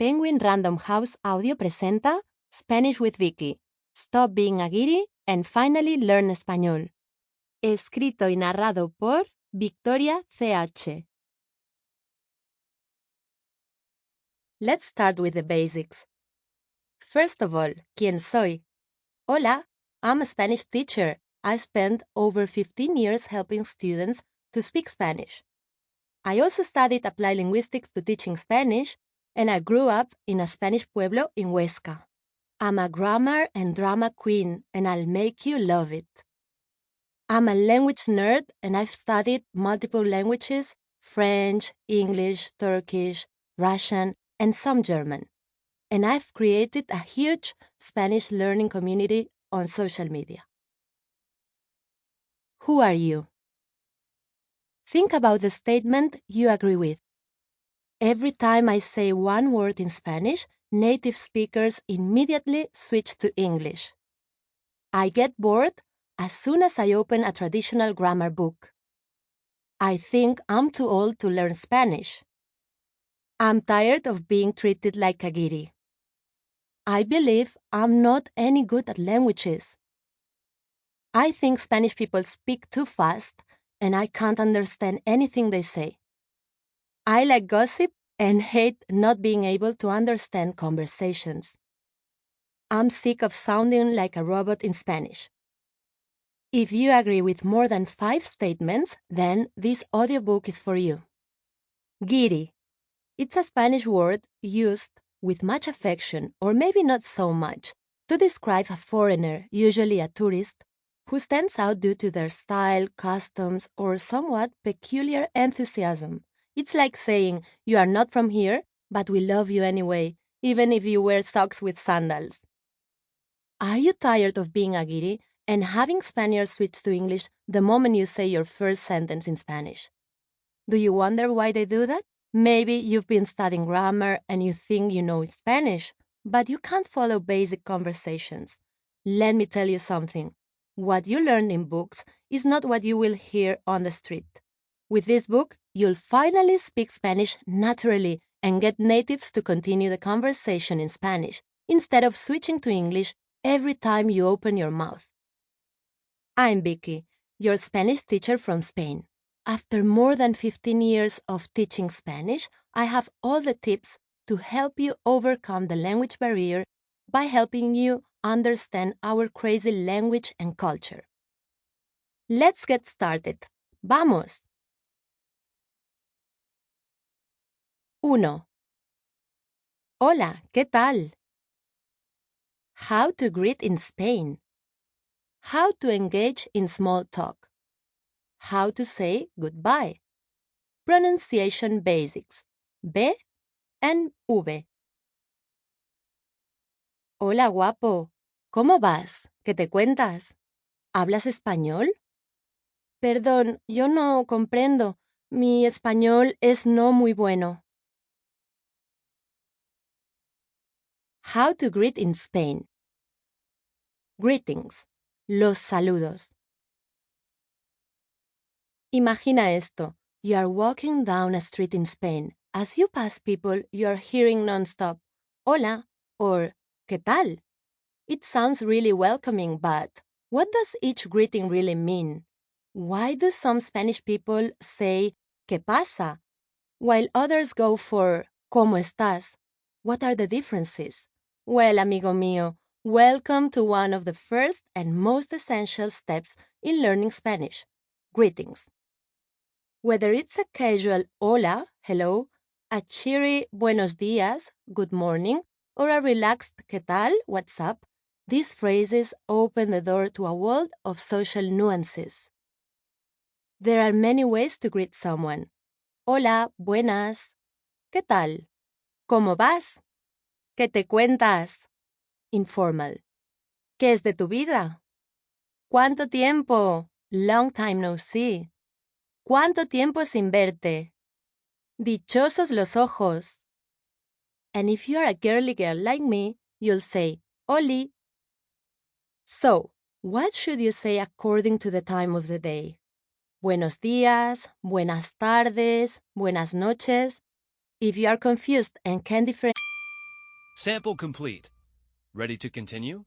Penguin Random House Audio presenta Spanish with Vicky, Stop Being a Guiri and Finally Learn Español. Escrito y narrado por Victoria CH. Let's start with the basics. First of all, ¿quién soy? Hola, I'm a Spanish teacher. I spent over 15 years helping students to speak Spanish. I also studied applied linguistics to teaching Spanish, and I grew up in a Spanish pueblo in Huesca. I'm a grammar and drama queen, and I'll make you love it. I'm a language nerd, and I've studied multiple languages: French, English, Turkish, Russian, and some German. And I've created a huge Spanish learning community on social media. Who are you? Think about the statement you agree with. Every time I say one word in Spanish, native speakers immediately switch to English. I get bored as soon as I open a traditional grammar book. I think I'm too old to learn Spanish. I'm tired of being treated like a guiri. I believe I'm not any good at languages. I think Spanish people speak too fast, and I can't understand anything they say. I like gossip and hate not being able to understand conversations. I'm sick of sounding like a robot in Spanish. If you agree with more than 5 statements, then this audiobook is for you. Guiri. It's a Spanish word used with much affection, or maybe not so much, to describe a foreigner, usually a tourist, who stands out due to their style, customs, or somewhat peculiar enthusiasm. It's like saying, you are not from here, but we love you anyway, even if you wear socks with sandals. Are you tired of being a guiri and having Spaniards switch to English the moment you say your first sentence in Spanish? Do you wonder why they do that? Maybe you've been studying grammar and you think you know Spanish, but you can't follow basic conversations. Let me tell you something. What you learn in books is not what you will hear on the street. With this book, you'll finally speak Spanish naturally and get natives to continue the conversation in Spanish, instead of switching to English every time you open your mouth. I'm Vicky, your Spanish teacher from Spain. After more than 15 years of teaching Spanish, I have all the tips to help you overcome the language barrier by helping you understand our crazy language and culture. Let's get started. ¡Vamos! 1. Hola, ¿qué tal? How to greet in Spain. How to engage in small talk. How to say goodbye. Pronunciation basics. B and V. Hola, guapo. ¿Cómo vas? ¿Qué te cuentas? ¿Hablas español? Perdón, yo no comprendo. Mi español es no muy bueno. How to greet in Spain. Greetings. Los saludos. Imagina esto. You are walking down a street in Spain. As you pass people, you are hearing non-stop, hola, or ¿qué tal? It sounds really welcoming, but what does each greeting really mean? Why do some Spanish people say ¿qué pasa? While others go for ¿cómo estás? What are the differences? Well, amigo mío, welcome to one of the first and most essential steps in learning Spanish, greetings. Whether it's a casual hola, hello, a cheery buenos días, good morning, or a relaxed ¿qué tal? What's up? These phrases open the door to a world of social nuances. There are many ways to greet someone. Hola, buenas. ¿Qué tal? ¿Cómo vas? ¿Qué te cuentas? Informal. ¿Qué es de tu vida? ¿Cuánto tiempo? Long time no see. ¿Cuánto tiempo sin verte? Dichosos los ojos. And if you are a girly girl like me, you'll say, Oli. So, what should you say according to the time of the day? Buenos días, buenas tardes, buenas noches. If you are confused and can't differentiate, Sample complete. Ready to continue?